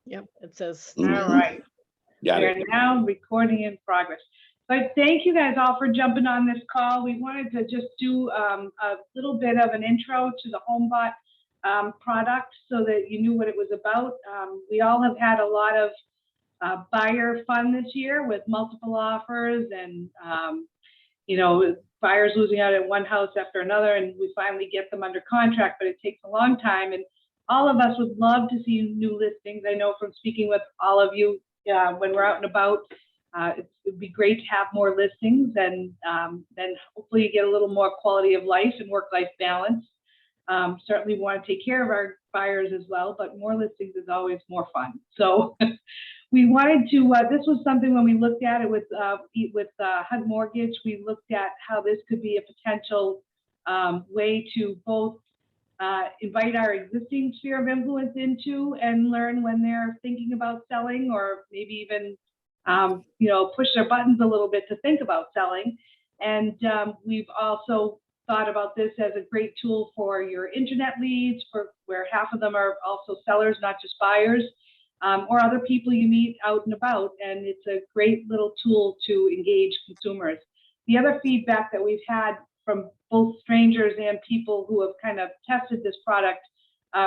Yep, it says. All right. Got We are it. now recording in progress. But thank you guys all for jumping on this call. We wanted to just do a little bit of an intro to the Homebot product so that you knew what it was about. We all have had a lot of buyer fun this year with multiple offers and buyers losing out at one house after another, and we finally get them under contract, but it takes a long time. And all of us would love to see new listings. I know from speaking with all of you when we're out and about, it would be great to have more listings, and then hopefully you get a little more quality of life and work-life balance. Certainly we want to take care of our buyers as well, but more listings is always more fun. So we wanted to, this was something when we looked at it with HUD Mortgage, we looked at how this could be a potential way to both invite our existing sphere of influence into and learn when they're thinking about selling, or maybe even push their buttons a little bit to think about selling. And we've also thought about this as a great tool for your internet leads, for where half of them are also sellers, not just buyers, or other people you meet out and about. And it's a great little tool to engage consumers. The other feedback that we've had from both strangers and people who have kind of tested this product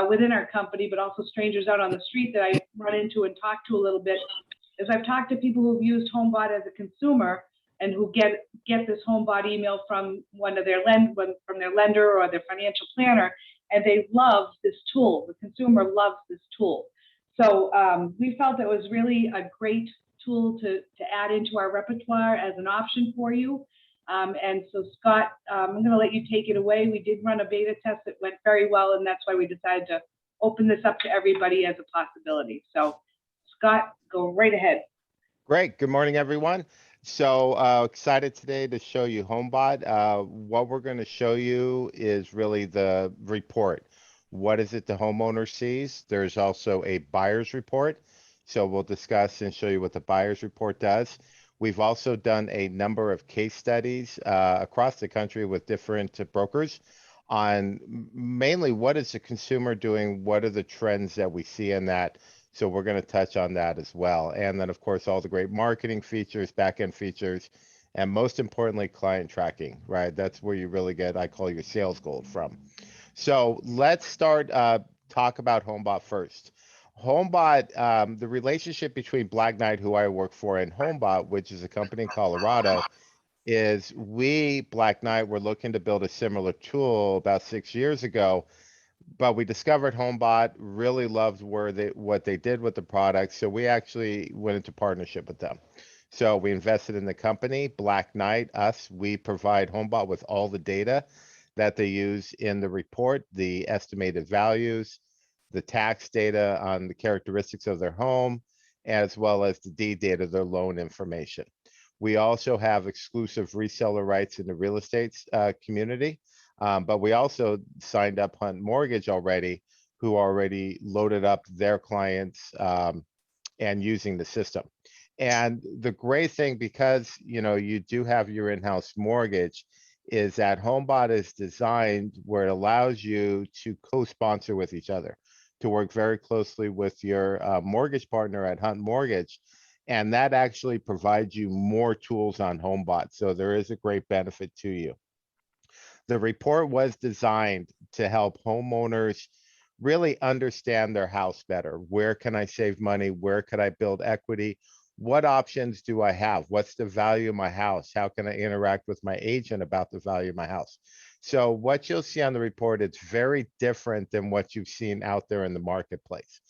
within our company, but also strangers out on the street that I run into and talk to a little bit, is I've talked to people who've used Homebot as a consumer and who get this Homebot email from their lender or their financial planner, and they love this tool. The consumer loves this tool. So we felt it was really a great tool to add into our repertoire as an option for you. And so Scott, I'm going to let you take it away. We did run a beta test that went very well, and that's why we decided to open this up to everybody as a possibility. So Scott, go right ahead. Great. Good morning, everyone. So excited today to show you Homebot. What we're going to show you is really the report. What is it the homeowner sees? There's also a buyer's report. So we'll discuss and show you what the buyer's report does. We've also done a number of case studies across the country with different brokers on mainly what is the consumer doing, what are the trends that we see in that. So we're going to touch on that as well. And then, of course, all the great marketing features, back-end features, and most importantly, client tracking, right? That's where you really get, I call your sales gold from. So let's start talk about Homebot first. Homebot, the relationship between Black Knight, who I work for, and Homebot, which is a company in Colorado, is Black Knight, were looking to build a similar tool about 6 years ago, but we discovered Homebot, really loved what they did with the product, so we actually went into partnership with them. So we invested in the company, Black Knight, we provide Homebot with all the data that they use in the report, the estimated values, the tax data on the characteristics of their home, as well as the deed data, their loan information. We also have exclusive reseller rights in the real estate community, but we also signed up Hunt Mortgage already, who already loaded up their clients and using the system. And the great thing, because you do have your in-house mortgage, is that Homebot is designed where it allows you to co-sponsor with each other, to work very closely with your mortgage partner at Hunt Mortgage. And that actually provides you more tools on Homebot. So there is a great benefit to you. The report was designed to help homeowners really understand their house better. Where can I save money? Where could I build equity? What options do I have? What's the value of my house? How can I interact with my agent about the value of my house? So what you'll see on the report, it's very different than what you've seen out there in the marketplace.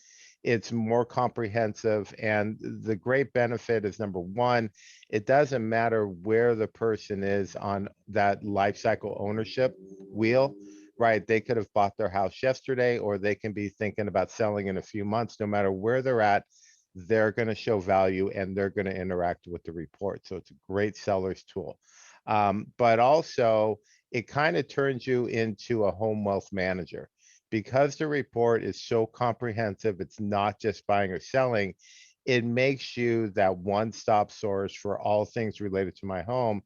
It's more comprehensive, and the great benefit is, number one, it doesn't matter where the person is on that life cycle ownership wheel, right? They could have bought their house yesterday, or they can be thinking about selling in a few months. No matter where they're at, they're going to show value and they're going to interact with the report. So it's a great seller's tool. But also, it kind of turns you into a home wealth manager. Because the report is so comprehensive, it's not just buying or selling, it makes you that one-stop source for all things related to my home.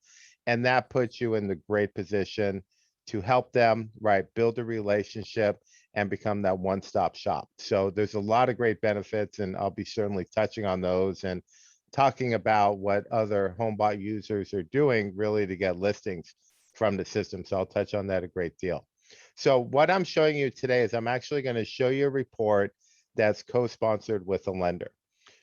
And that puts you in the great position to help them, right, build a relationship and become that one-stop shop. So there's a lot of great benefits, and I'll be certainly touching on those and talking about what other Homebot users are doing really to get listings from the system. So I'll touch on that a great deal. So what I'm showing you today is I'm actually going to show you a report that's co-sponsored with a lender.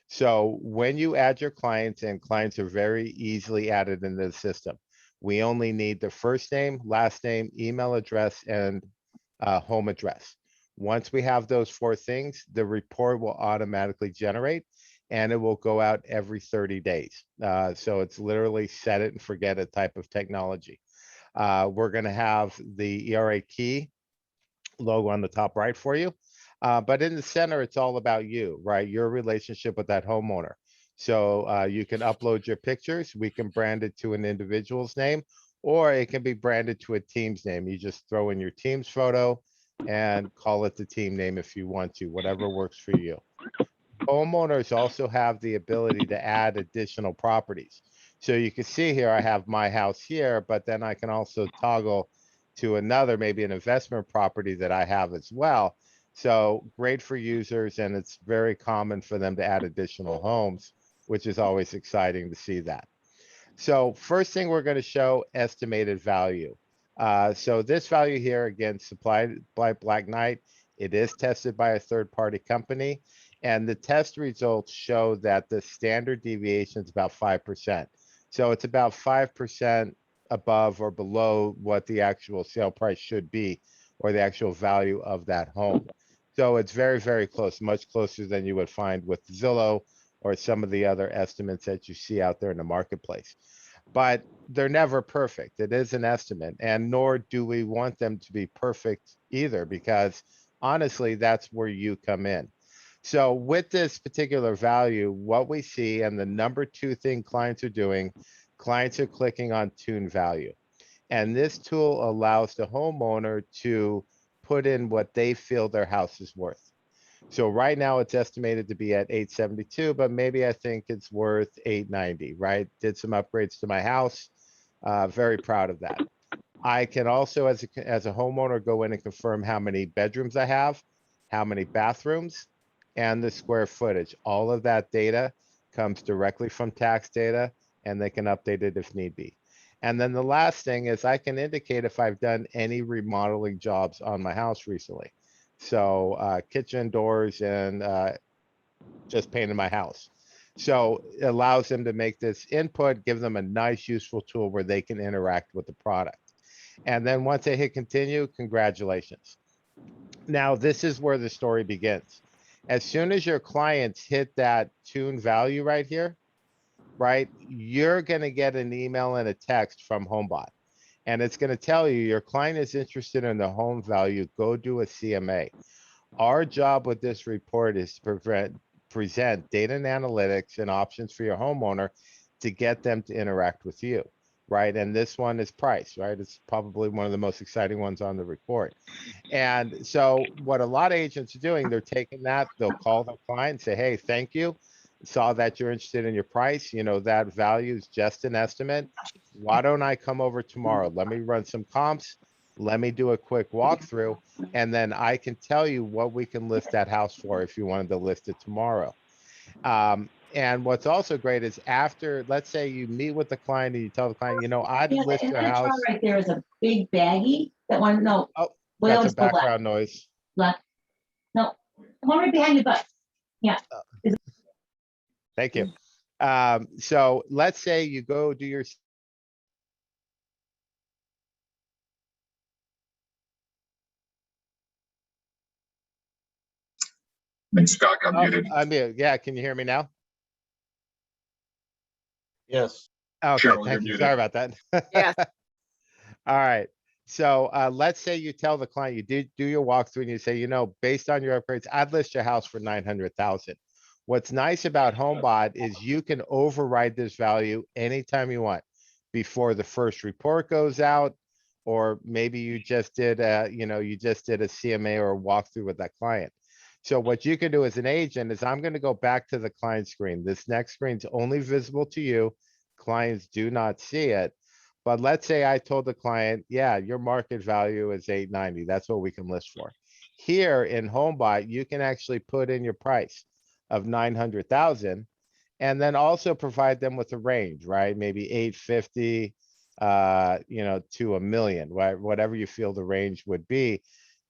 So when you add your clients, and clients are very easily added into the system, we only need the first name, last name, email address, and home address. Once we have those 4 things, the report will automatically generate, and it will go out every 30 days. So it's literally set it and forget it type of technology. We're going to have the ERA key logo on the top right for you. But in the center, it's all about you, right? Your relationship with that homeowner. So you can upload your pictures. We can brand it to an individual's name, or it can be branded to a team's name. You just throw in your team's photo and call it the team name if you want to, whatever works for you. Homeowners also have the ability to add additional properties. So you can see here, I have my house here, but then I can also toggle to another, maybe an investment property that I have as well. So great for users, and it's very common for them to add additional homes, which is always exciting to see that. So first thing we're going to show, estimated value. So this value here, again, supplied by Black Knight. It is tested by a third-party company, and the test results show that the standard deviation is about 5%. So it's about 5% above or below what the actual sale price should be, or the actual value of that home. So it's very, very close, much closer than you would find with Zillow or some of the other estimates that you see out there in the marketplace. But they're never perfect. It is an estimate, and nor do we want them to be perfect either, because honestly, that's where you come in. So with this particular value, what we see, and the number 2 thing clients are doing, clients are clicking on tune value. And this tool allows the homeowner to put in what they feel their house is worth. So right now it's estimated to be at 872, but maybe I think it's worth 890, right? Did some upgrades to my house. Very proud of that. I can also, as a homeowner, go in and confirm how many bedrooms I have, how many bathrooms, and the square footage. All of that data comes directly from tax data, and they can update it if need be. And then the last thing is I can indicate if I've done any remodeling jobs on my house recently. So kitchen doors and just painted my house. So it allows them to make this input, give them a nice, useful tool where they can interact with the product. And then once they hit continue, congratulations. Now, this is where the story begins. As soon as your clients hit that tune value right here, right, you're going to get an email and a text from Homebot. And it's going to tell you your client is interested in the home value, go do a CMA. Our job with this report is to present data and analytics and options for your homeowner to get them to interact with you, right? And this one is price, right? It's probably one of the most exciting ones on the report. And so what a lot of agents are doing, they're taking that, they'll call their client and say, hey, thank you. Saw that you're interested in your price. You know, that value is just an estimate. Why don't I come over tomorrow? Let me run some comps. Let me do a quick walkthrough, and then I can tell you what we can list that house for if you wanted to list it tomorrow. And what's also great is after, let's say you meet with the client and you tell the client, you know, I'd Yeah, list in your that house. jar right there is a big baggie. That one, no, Oh, way that's over a to the left, background noise. left. No, one right behind you, but Thank you. So let's say you go do your I think Scott got Oh, muted. I'm mute. Yeah, can you hear me now? Yes. Okay, Cheryl, you're thank you. muted. Sorry about that. Yes. All right. So let's say you tell the client, you do your walkthrough and you say, you know, based on your upgrades, I'd list your house for 900,000. What's nice about Homebot is you can override this value anytime you want, before the first report goes out, or maybe you just did a, you just did a CMA or a walkthrough with that client. So what you can do as an agent is, I'm going to go back to the client screen. This next screen's only visible to you. Clients do not see it. But let's say I told the client, yeah, your market value is 890. That's what we can list for. Here in Homebot, you can actually put in your price of 900,000 and then also provide them with a range, right? Maybe 850, to 1 million, right? Whatever you feel the range would be.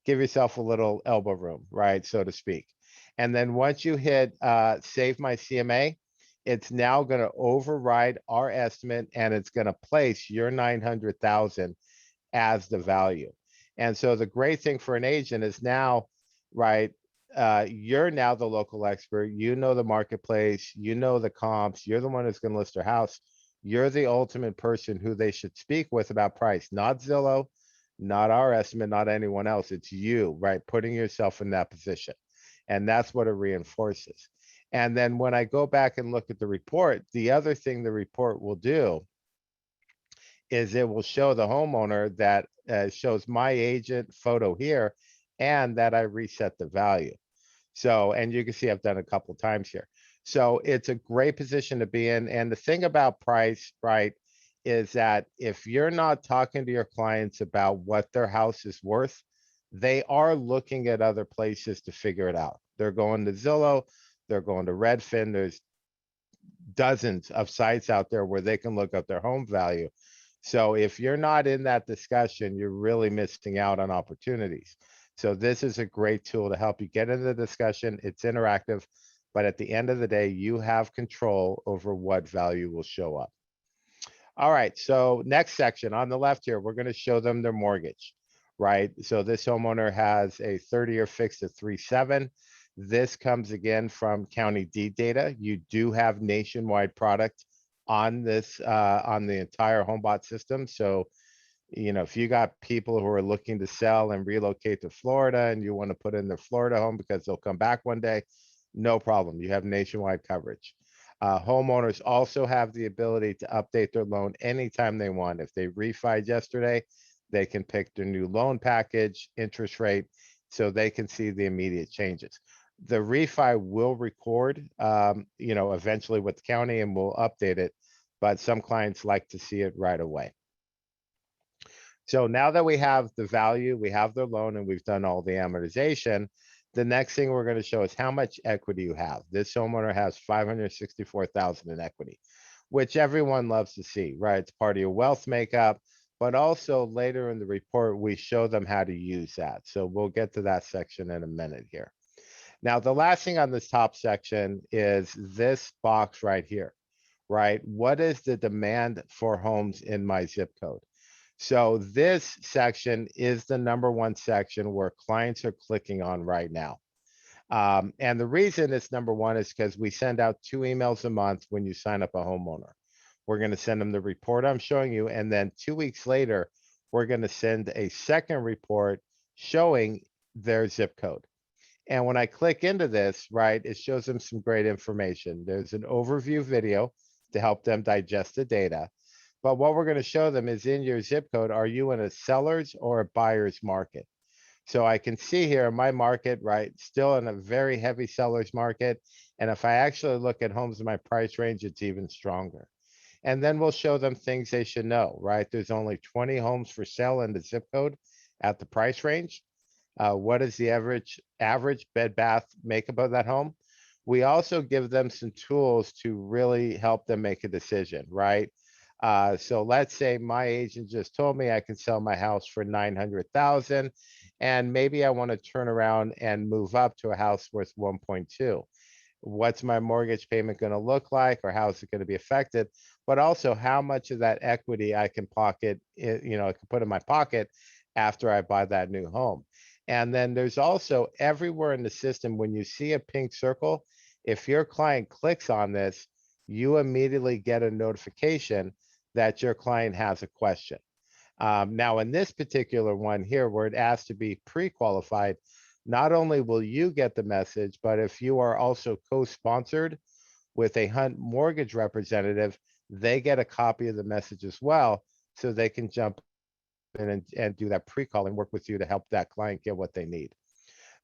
Give yourself a little elbow room, right? So to speak. And then once you hit save my CMA, it's now going to override our estimate and it's going to place your 900,000 as the value. And so the great thing for an agent is now, right, you're now the local expert, you know the marketplace, you know the comps, you're the one who's going to list their house. You're the ultimate person who they should speak with about price, not Zillow, not our estimate, not anyone else. It's you, right, putting yourself in that position. And that's what it reinforces. And then when I go back and look at the report, the other thing the report will do is it will show the homeowner that shows my agent photo here and that I reset the value. So, and you can see I've done a couple times here. So it's a great position to be in. And the thing about price, right, is that if you're not talking to your clients about what their house is worth, they are looking at other places to figure it out. They're going to Zillow, they're going to Redfin. There's dozens of sites out there where they can look up their home value. So if you're not in that discussion, you're really missing out on opportunities. So this is a great tool to help you get into the discussion. It's interactive, but at the end of the day, you have control over what value will show up. All right, so next section on the left here, we're going to show them their mortgage, right? So this homeowner has a 30-year fixed at 3.7. This comes again from county deed data. You do have nationwide product on this, on the entire Homebot system. So, if you got people who are looking to sell and relocate to Florida and you want to put in their Florida home because they'll come back one day, no problem. You have nationwide coverage. Homeowners also have the ability to update their loan anytime they want. If they refied yesterday, they can pick their new loan package, interest rate, so they can see the immediate changes. The refi will record, eventually with the county and we'll update it, but some clients like to see it right away. So now that we have the value, we have their loan, and we've done all the amortization, the next thing we're going to show is how much equity you have. This homeowner has 564,000 in equity, which everyone loves to see, right? It's part of your wealth makeup, but also later in the report, we show them how to use that. So we'll get to that section in a minute here. Now, the last thing on this top section is this box right here, right? What is the demand for homes in my zip code? So this section is the #1 section where clients are clicking on right now. And the reason it's #1 is because we send out 2 emails a month when you sign up a homeowner. We're going to send them the report I'm showing you. And then 2 weeks later, we're going to send a second report showing their zip code. And when I click into this, right, it shows them some great information. There's an overview video to help them digest the data. But what we're going to show them is in your zip code, are you in a seller's or a buyer's market? So I can see here in my market, right, still in a very heavy seller's market. And if I actually look at homes in my price range, it's even stronger. And then we'll show them things they should know, right? There's only 20 homes for sale in the zip code at the price range. What is the average bed bath makeup of that home? We also give them some tools to really help them make a decision, right? So let's say my agent just told me I can sell my house for 900,000, and maybe I want to turn around and move up to a house worth 1.2. What's my mortgage payment going to look like, or how is it going to be affected? But also how much of that equity I can pocket, I can put in my pocket after I buy that new home. And then there's also everywhere in the system, when you see a pink circle, if your client clicks on this, you immediately get a notification that your client has a question. Now, in this particular one here, where it asks to be pre-qualified, not only will you get the message, but if you are also co-sponsored with a Hunt mortgage representative, they get a copy of the message as well, so they can jump in and do that pre-call and work with you to help that client get what they need.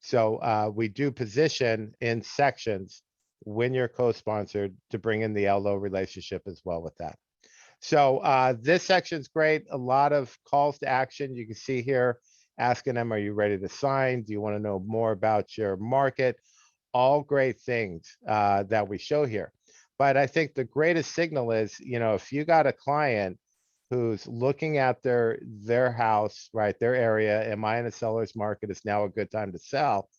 So we do position in sections when you're co-sponsored to bring in the LO relationship as well with that. So this section's great. A lot of calls to action. You can see here asking them, are you ready to sign? Do you want to know more about your market? All great things that we show here. But I think the greatest signal is, if you got a client who's looking at their house, right, their area, am I in a seller's market? Is now a good time to sell?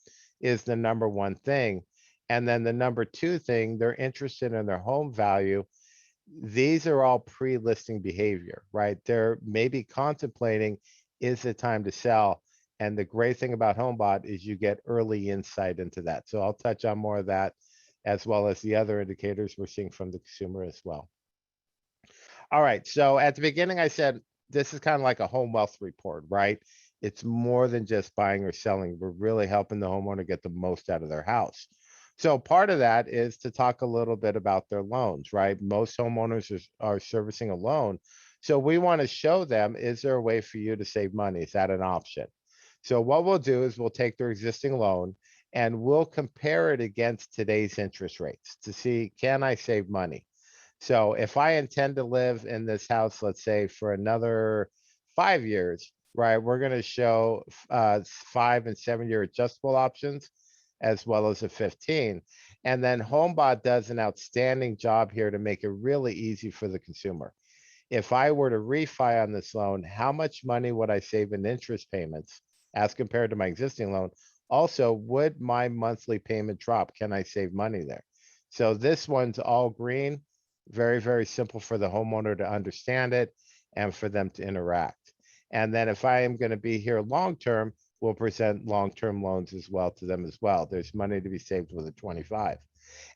Is the number one thing. And then the number two thing, they're interested in their home value. These are all pre-listing behavior, right? They're maybe contemplating, is it time to sell? And the great thing about Homebot is you get early insight into that. So I'll touch on more of that, as well as the other indicators we're seeing from the consumer as well. All right, so at the beginning, I said this is kind of like a home wealth report, right? It's more than just buying or selling. We're really helping the homeowner get the most out of their house. So part of that is to talk a little bit about their loans, right? Most homeowners are servicing a loan. So we want to show them, is there a way for you to save money? Is that an option? So what we'll do is we'll take their existing loan and we'll compare it against today's interest rates to see, can I save money? So if I intend to live in this house, let's say for another 5 years, right, we're going to show 5 and 7 year adjustable options, as well as a 15. And then Homebot does an outstanding job here to make it really easy for the consumer. If I were to refi on this loan, how much money would I save in interest payments as compared to my existing loan? Also, would my monthly payment drop? Can I save money there? So this one's all green. Very, very simple for the homeowner to understand it and for them to interact. And then if I am going to be here long-term, we'll present long-term loans as well to them as well. There's money to be saved with a 25.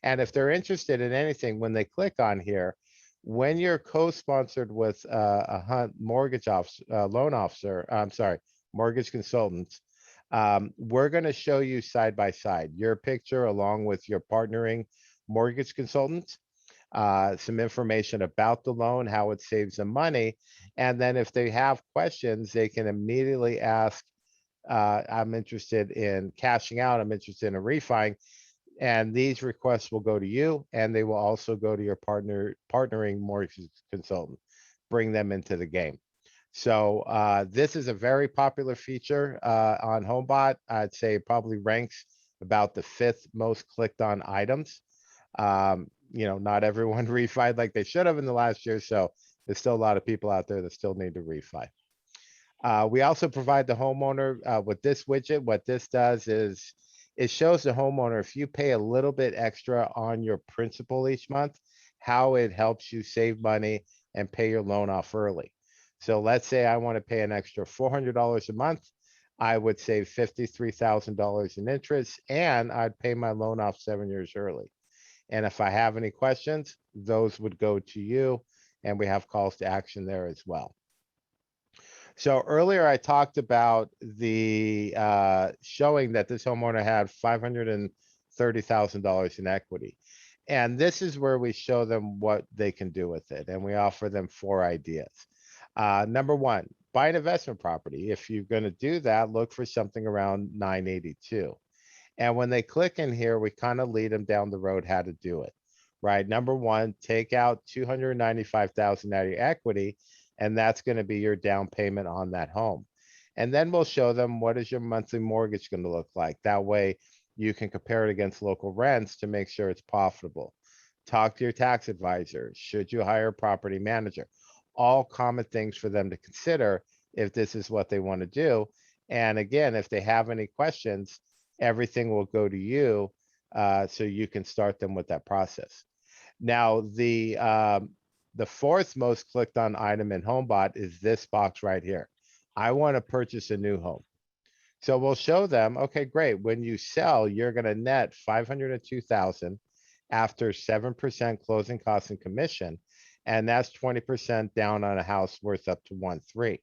And if they're interested in anything, when they click on here, when you're co-sponsored with a Hunt mortgage officer, loan officer, I'm sorry, mortgage consultant, we're going to show you side by side your picture along with your partnering mortgage consultant, some information about the loan, how it saves them money. And then if they have questions, they can immediately ask, I'm interested in cashing out, I'm interested in a refi. And these requests will go to you, and they will also go to your partnering mortgage consultant, bring them into the game. So this is a very popular feature on Homebot. I'd say it probably ranks about the 5th most clicked on items. Not everyone refied like they should have in the last year, so there's still a lot of people out there that still need to refi. We also provide the homeowner with this widget. What this does is it shows the homeowner, if you pay a little bit extra on your principal each month, how it helps you save money and pay your loan off early. So let's say I want to pay an extra $400 a month. I would save $53,000 in interest, and I'd pay my loan off 7 years early. And if I have any questions, those would go to you, and we have calls to action there as well. So earlier I talked about the showing that this homeowner had $530,000 in equity. And this is where we show them what they can do with it. And we offer them 4 ideas. Number 1, buy an investment property. If you're going to do that, look for something around 982. And when they click in here, we kind of lead them down the road how to do it, right? Number 1, take out $295,000 out of your equity, and that's going to be your down payment on that home. And then we'll show them, what is your monthly mortgage going to look like? That way you can compare it against local rents to make sure it's profitable. Talk to your tax advisor. Should you hire a property manager? All common things for them to consider if this is what they want to do. And again, if they have any questions, everything will go to you, so you can start them with that process. Now, the 4th most clicked on item in Homebot is this box right here. I want to purchase a new home. So we'll show them, okay, great. When you sell, you're going to net $502,000 after 7% closing costs and commission. And that's 20% down on a house worth up to 1.3.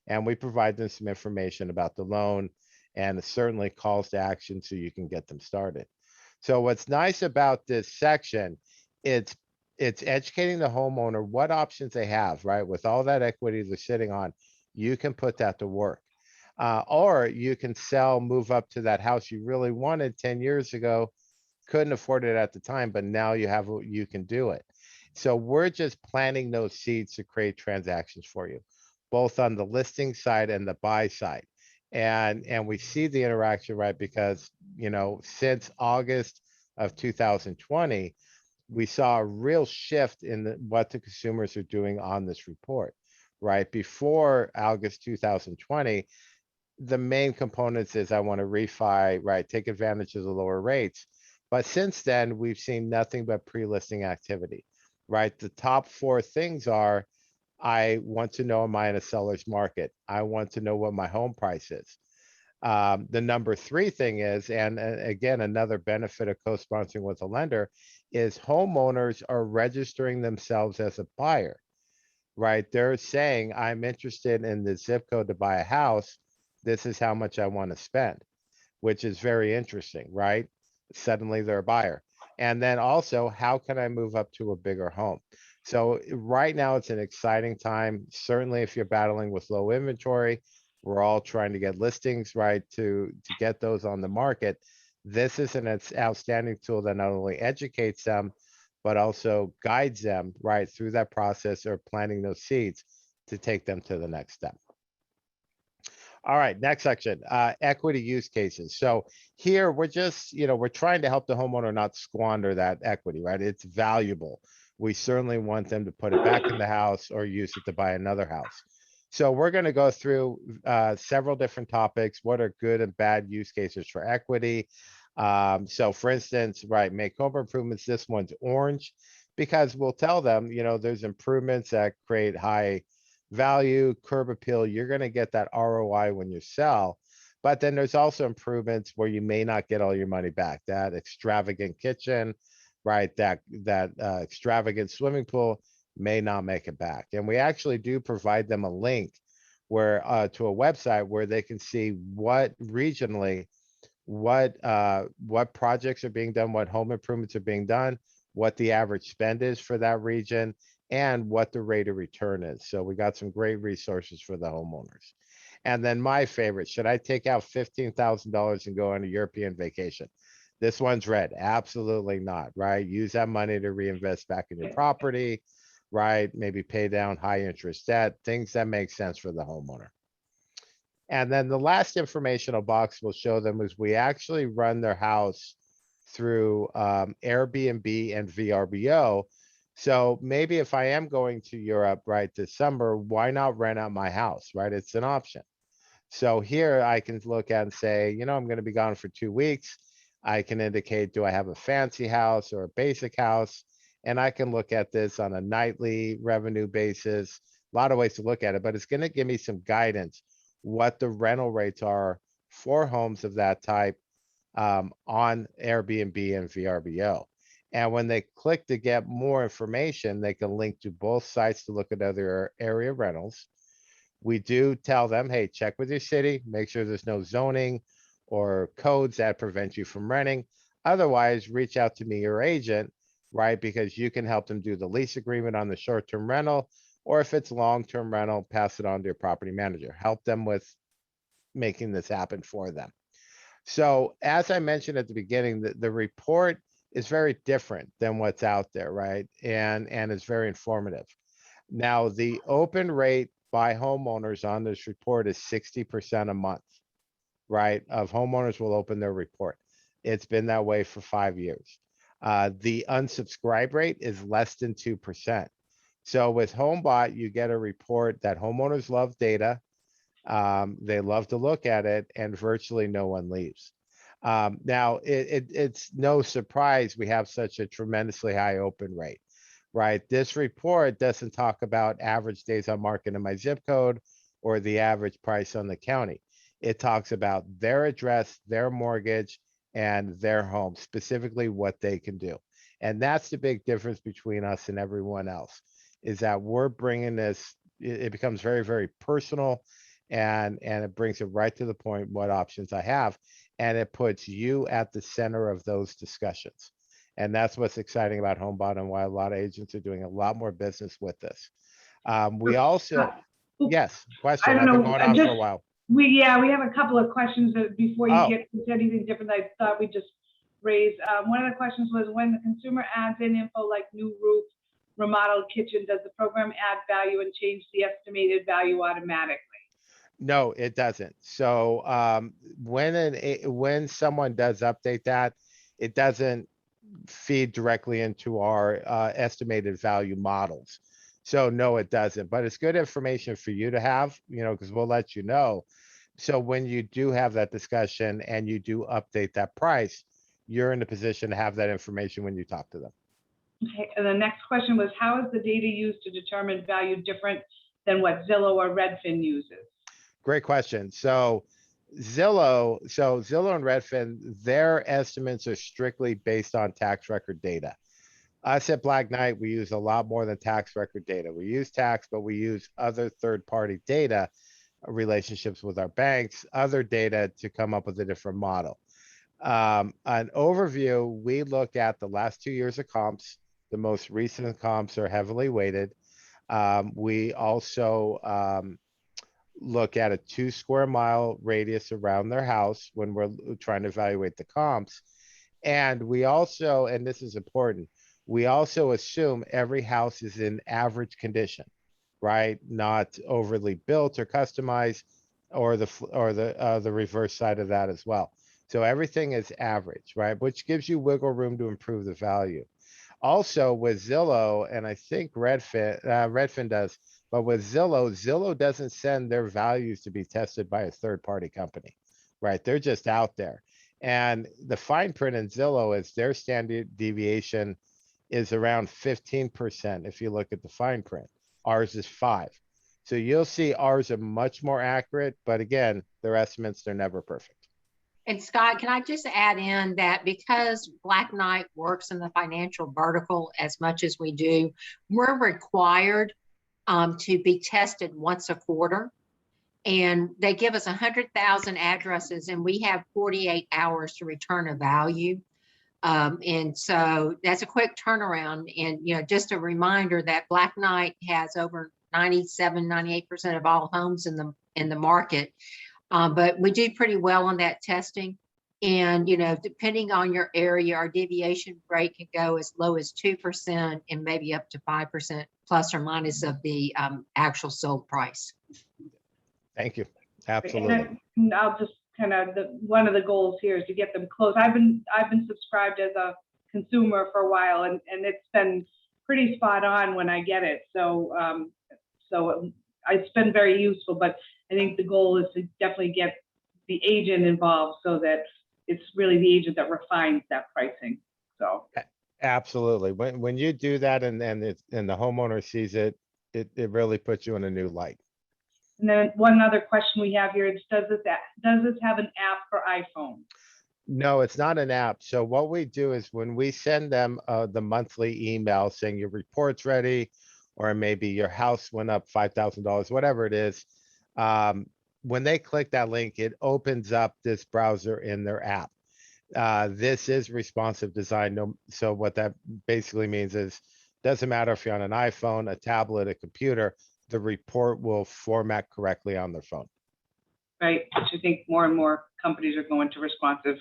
And we provide them some information about the loan and certainly calls to action so you can get them started. So what's nice about this section, it's educating the homeowner what options they have, right? With all that equity they're sitting on, you can put that to work. Or you can sell, move up to that house you really wanted 10 years ago, couldn't afford it at the time, but now you can do it. So we're just planting those seeds to create transactions for you, both on the listing side and the buy side. And we see the interaction, right? Because, you know, since August of 2020, we saw a real shift in what the consumers are doing on this report, right? Before August 2020, the main components is I want to refi, right? Take advantage of the lower rates. But since then, we've seen nothing but pre-listing activity, right? The top four things are, I want to know, am I in a seller's market? I want to know what my home price is. The number three thing is, and again, another benefit of co-sponsoring with a lender is homeowners are registering themselves as a buyer, right? They're saying, I'm interested in the zip code to buy a house. This is how much I want to spend, which is very interesting, right? Suddenly they're a buyer. And then also, how can I move up to a bigger home? So right now it's an exciting time. Certainly if you're battling with low inventory, we're all trying to get listings, right? To get those on the market. This is an outstanding tool that not only educates them, but also guides them right through that process or planting those seeds to take them to the next step. All right, next section, equity use cases. So here we're just, you know, we're trying to help the homeowner not squander that equity, right? It's valuable. We certainly want them to put it back in the house or use it to buy another house. So we're going to go through several different topics. What are good and bad use cases for equity? So for instance, right, make home improvements. This one's orange because we'll tell them, you know, there's improvements that create high value, curb appeal. You're going to get that ROI when you sell. But then there's also improvements where you may not get all your money back. That extravagant kitchen, right? That extravagant swimming pool may not make it back. And we actually do provide them a link where to a website where they can see what regionally, what projects are being done, what home improvements are being done, what the average spend is for that region, and what the rate of return is. So we got some great resources for the homeowners. And then my favorite, should I take out $15,000 and go on a European vacation? This one's red. Absolutely not, right? Use that money to reinvest back in your property, right? Maybe pay down high interest debt, things that make sense for the homeowner. And then the last informational box we'll show them is we actually run their house through Airbnb and VRBO. So maybe if I am going to Europe, right, this summer, why not rent out my house, right? It's an option. So here I can look at and say, you know, I'm going to be gone for 2 weeks. I can indicate, do I have a fancy house or a basic house? And I can look at this on a nightly revenue basis. A lot of ways to look at it, but it's going to give me some guidance what the rental rates are for homes of that type on Airbnb and VRBO. And when they click to get more information, they can link to both sites to look at other area rentals. We do tell them, hey, check with your city, make sure there's no zoning or codes that prevent you from renting. Otherwise, reach out to me, your agent, right? Because you can help them do the lease agreement on the short-term rental, or if it's long-term rental, pass it on to your property manager. Help them with making this happen for them. So as I mentioned at the beginning, the report is very different than what's out there, right? And it's very informative. Now, the open rate by homeowners on this report is 60% a month, right? Of homeowners will open their report. It's been that way for 5 years. The unsubscribe rate is less than 2%. So with Homebot, you get a report that homeowners love data. They love to look at it, and virtually no one leaves. Now, it's no surprise we have such a tremendously high open rate, right? This report doesn't talk about average days on market in my zip code or the average price on the county. It talks about their address, their mortgage, and their home, specifically what they can do. And that's the big difference between us and everyone else, is that we're bringing this, it becomes very, very personal, and it brings it right to the point what options I have. And it puts you at the center of those discussions. And that's what's exciting about Homebot and why a lot of agents are doing a lot more business with this. We also, yes, question. I don't I've been know, going on for a while. we have a couple of questions that before you Oh. get to anything different, I thought we'd just raise. One of the questions was, when the consumer adds in info like new roof, remodeled kitchen, does the program add value and change the estimated value automatically? No, it doesn't. So when someone does update that, it doesn't feed directly into our estimated value models. So no, it doesn't. But it's good information for you to have, because we'll let you know. So when you do have that discussion and you do update that price, you're in a position to have that information when you talk to them. Okay, and the next question was, how is the data used to determine value different than what Zillow or Redfin uses? Great question. So Zillow and Redfin, their estimates are strictly based on tax record data. Us at Black Knight, we use a lot more than tax record data. We use tax, but we use other third-party data, relationships with our banks, other data to come up with a different model. An overview, we look at the last 2 years of comps. The most recent comps are heavily weighted. We also look at a 2 square mile radius around their house when we're trying to evaluate the comps. And we also, and this is important, we also assume every house is in average condition, right? Not overly built or customized, or the reverse side of that as well. So everything is average, right? Which gives you wiggle room to improve the value. Also with Zillow, and I think Redfin does, but with Zillow doesn't send their values to be tested by a third-party company, right? They're just out there. And the fine print in Zillow is their standard deviation is around 15% if you look at the fine print. Ours is 5. So you'll see ours are much more accurate, but again, their estimates, they're never perfect. And Scott, can I just add in that because Black Knight works in the financial vertical as much as we do, we're required to be tested once a quarter. And they give us 100,000 addresses and we have 48 hours to return a value. And so that's a quick turnaround. And, just a reminder that Black Knight has over 98% of all homes in the market. But we do pretty well on that testing. And, depending on your area, our deviation rate can go as low as 2% and maybe up to 5% plus or minus of the actual sold price. Thank you. Absolutely. And I'll just kind of, one of the goals here is to get them close. I've been subscribed as a consumer for a while, and it's been pretty spot on when I get it. So it's been very useful, but I think the goal is to definitely get the agent involved so that it's really the agent that refines that pricing. So absolutely. When you do that and the homeowner sees it, it really puts you in a new light. And then one other question we have here is, does this have an app for iPhone? No, it's not an app. So what we do is when we send them the monthly email saying your report's ready, or maybe your house went up $5,000, whatever it is, when they click that link, it opens up this browser in their app. This is responsive design. So what that basically means is, doesn't matter if you're on an iPhone, a tablet, a computer, the report will format correctly on their phone. Right, which I think more and more companies are going to responsive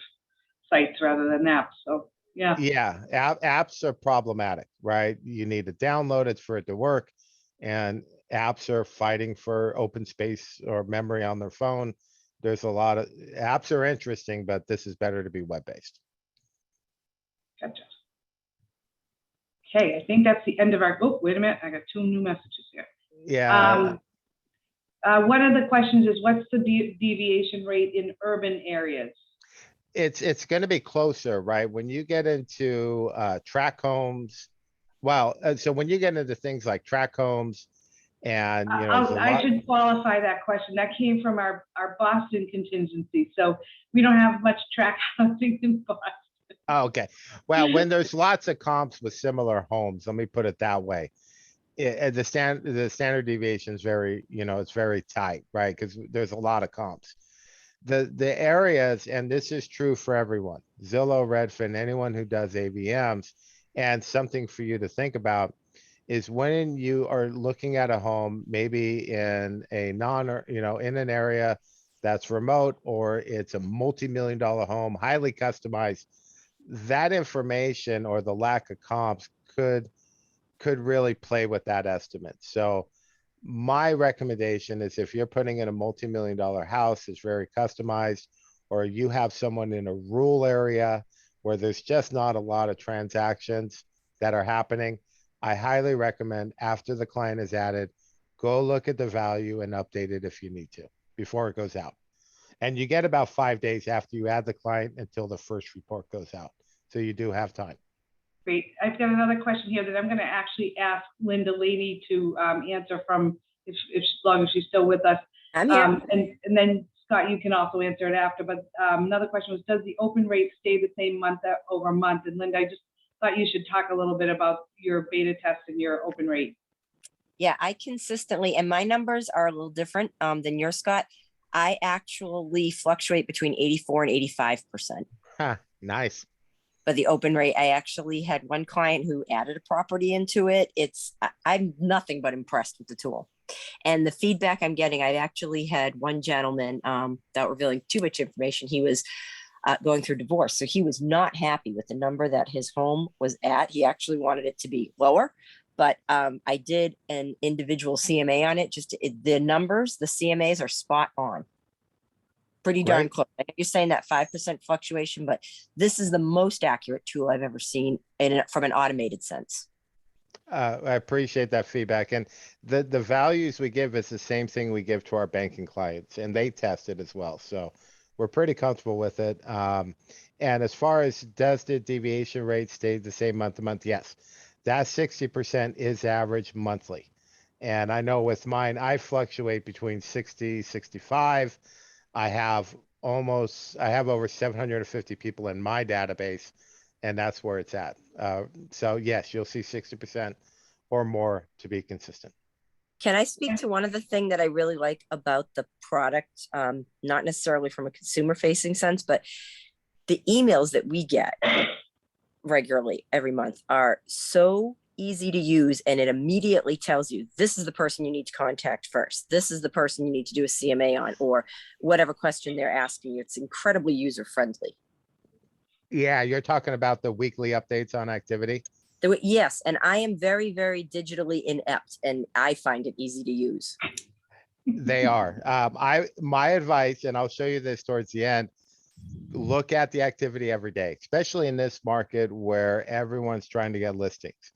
sites rather than apps. So yeah. Yeah, apps are problematic, right? You need to download it for it to work, and apps are fighting for open space or memory on their phone. There's a lot of apps are interesting, but this is better to be web-based. Gotcha. Okay, I think that's the end of our, oh, wait a minute, I got 2 new messages here. Yeah. One of the questions is, what's the deviation rate in urban areas? It's going to be closer, right? When you get into tract homes, well, so when you get into things like tract homes, and I should qualify that question. That came from our Boston contingency, so we don't have much tract housing in Boston. Oh, okay. Well, when there's lots of comps with similar homes, let me put it that way. The standard deviation is very, it's very tight, right? Because there's a lot of comps. The areas, and this is true for everyone, Zillow, Redfin, anyone who does AVMs, and something for you to think about is when you are looking at a home, maybe in a in an area that's remote, or it's a multi-million-dollar home, highly customized, that information or the lack of comps could really play with that estimate. So My recommendation is if you're putting in a multi-million dollar house, it's very customized, or you have someone in a rural area where there's just not a lot of transactions that are happening, I highly recommend after the client is added, go look at the value and update it if you need to before it goes out. And you get about 5 days after you add the client until the first report goes out. So you do have time. Great. I've got another question here that I'm going to actually ask Linda Laney to answer from, if as long as she's still with us. I'm here. And then Scott, you can also answer it after. But another question was, does the open rate stay the same month over month? And Linda, I just thought you should talk a little bit about your beta test and your open rate. Yeah, I consistently, and my numbers are a little different than yours, Scott. I actually fluctuate between 84 and 85%. Huh, nice. But the open rate, I actually had one client who added a property into it. I'm nothing but impressed with the tool. And the feedback I'm getting, I actually had one gentleman, without revealing too much information, he was going through divorce. So he was not happy with the number that his home was at. He actually wanted it to be lower. But I did an individual CMA on it. The numbers, the CMAs are spot on. Pretty darn Great. close. I know you're saying that 5% fluctuation, but this is the most accurate tool I've ever seen from an automated sense. I appreciate that feedback. And the values we give is the same thing we give to our banking clients, and they test it as well. So we're pretty comfortable with it. And as far as does the deviation rate stay the same month to month? Yes, that 60% is average monthly. And I know with mine, I fluctuate between 60, 65. I have over 750 people in my database, and that's where it's at. So yes, you'll see 60% or more to be consistent. Can I speak to one of the things that I really like about the product? Not necessarily from a consumer facing sense, but the emails that we get regularly every month are so easy to use, and it immediately tells you this is the person you need to contact first. This is the person you need to do a CMA on, or whatever question they're asking you. It's incredibly user friendly. Yeah, you're talking about the weekly updates on activity. Yes, and I am very, very digitally inept, and I find it easy to use. They are. My advice, and I'll show you this towards the end, look at the activity every day, especially in this market where everyone's trying to get listings.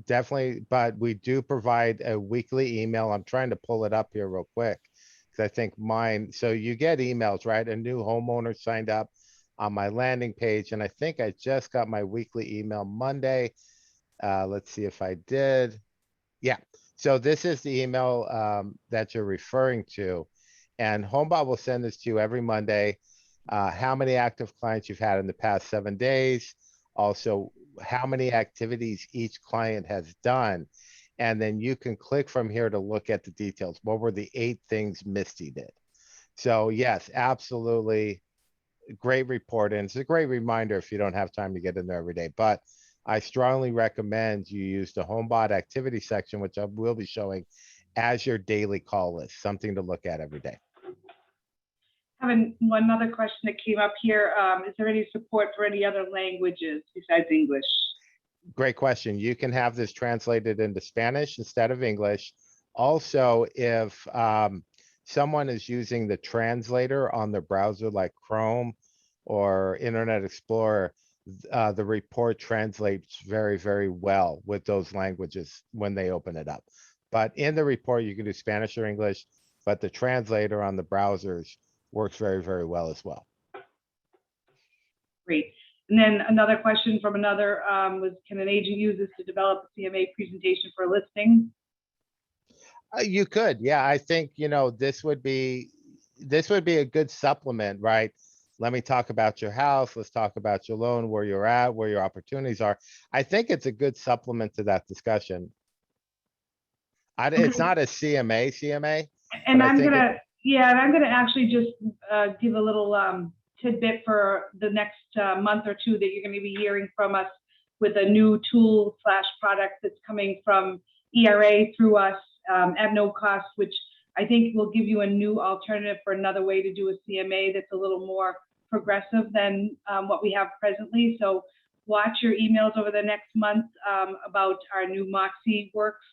Definitely, but we do provide a weekly email. I'm trying to pull it up here real quick because I think mine, so you get emails, right? A new homeowner signed up on my landing page, and I think I just got my weekly email Monday. Let's see if I did. Yeah, so this is the email that you're referring to, and Homebot will send this to you every Monday. How many active clients you've had in the past 7 days, also how many activities each client has done. And then you can click from here to look at the details. What were the 8 things Misty did? So yes, absolutely. Great report. And it's a great reminder if you don't have time to get in there every day. But I strongly recommend you use the Homebot activity section, which I will be showing as your daily call list, something to look at every day. Having one other question that came up here. Is there any support for any other languages besides English? Great question. You can have this translated into Spanish instead of English. Also, if someone is using the translator on their browser like Chrome or Internet Explorer, the report translates very, very well with those languages when they open it up. But in the report, you can do Spanish or English, but the translator on the browsers works very, very well as well. Great. And then another question from another was, can an agent use this to develop a CMA presentation for a listing? You could, yeah. I think, this would be a good supplement, right? Let me talk about your house. Let's talk about your loan, where you're at, where your opportunities are. I think it's a good supplement to that discussion. It's not a CMA. And but I I'm think gonna actually just give a little tidbit for the next month or two that you're gonna be hearing from us with a new tool / product that's coming from ERA through us at no cost, which I think will give you a new alternative for another way to do a CMA that's a little more progressive than what we have presently. So watch your emails over the next month about our new Moxie Works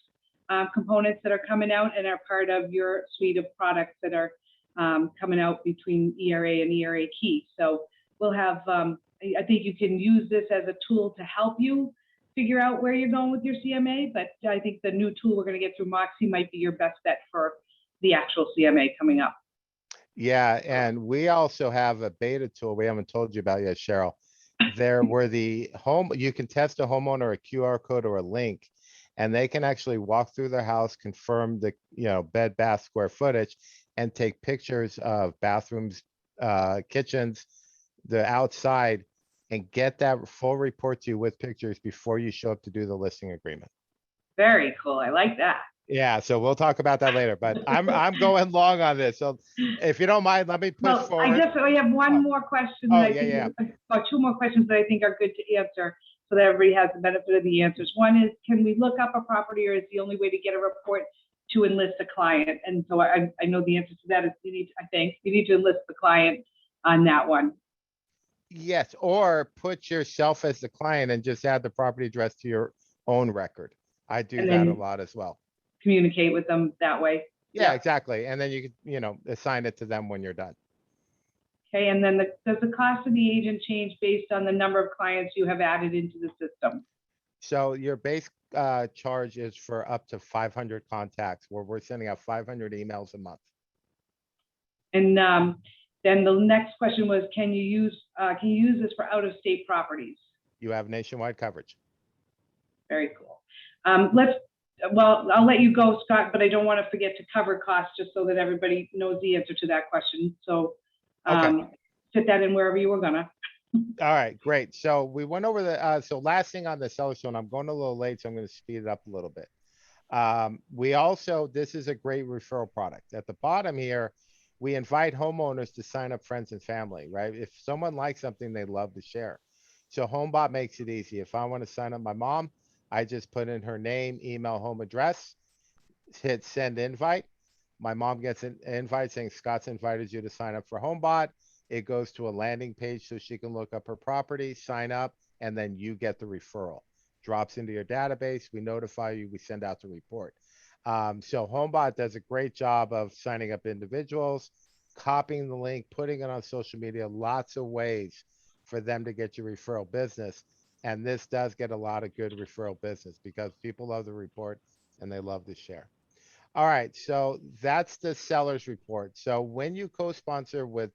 components that are coming out and are part of your suite of products that are coming out between ERA and ERA Key. So we'll have, I think you can use this as a tool to help you figure out where you're going with your CMA, but I think the new tool we're going to get through Moxie might be your best bet for the actual CMA coming up. Yeah, and we also have a beta tool we haven't told you about yet, Cheryl. There were you can test a homeowner a QR code or a link, and they can actually walk through their house, confirm the, bed, bath, square footage, and take pictures of bathrooms, kitchens, the outside, and get that full report to you with pictures before you show up to do the listing agreement. Very cool. I like that. Yeah, so we'll talk about that later, but I'm going long on this. So if you don't mind, let me push Well, forward. I definitely have one more question. That or two more questions that I think are good to answer so that everybody has the benefit of the answers. One is, can we look up a property, or is the only way to get a report to enlist a client? And so I know the answer to that is you need to enlist the client on that one. Yes, or put yourself as the client and just add the property address to your own record. I do And that a then lot as well. communicate with them that way. Yeah, Yeah. exactly. And then you could, assign it to them when you're done. Okay, and then does the cost of the agent change based on the number of clients you have added into the system? So your base charge is for up to 500 contacts, where we're sending out 500 emails a month. And then the next question was, can you use this for out-of-state properties? You have nationwide coverage. Very cool. Well, I'll let you go, Scott, but I don't want to forget to cover costs, just so that everybody knows the answer to that question. So fit that in wherever you were gonna. All right, great. So we went over so last thing on the seller show, and I'm going a little late, so I'm going to speed it up a little bit. This is a great referral product. At the bottom here, we invite homeowners to sign up friends and family, right? If someone likes something, they love to share. So Homebot makes it easy. If I want to sign up my mom, I just put in her name, email, home address, hit send invite. My mom gets an invite saying Scott's invited you to sign up for Homebot. It goes to a landing page so she can look up her property, sign up, and then you get the referral. Drops into your database. We notify you. We send out the report. So Homebot does a great job of signing up individuals, copying the link, putting it on social media, lots of ways for them to get your referral business. And this does get a lot of good referral business because people love the report and they love to share. All right, so that's the seller's report. So when you co-sponsor with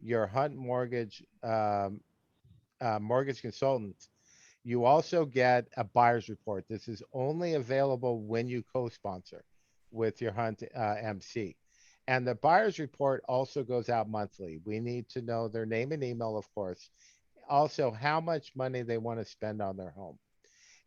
your Hunt Mortgage mortgage consultant, you also get a buyer's report. This is only available when you co-sponsor with your Hunt MC. And the buyer's report also goes out monthly. We need to know their name and email, of course. Also, how much money they want to spend on their home.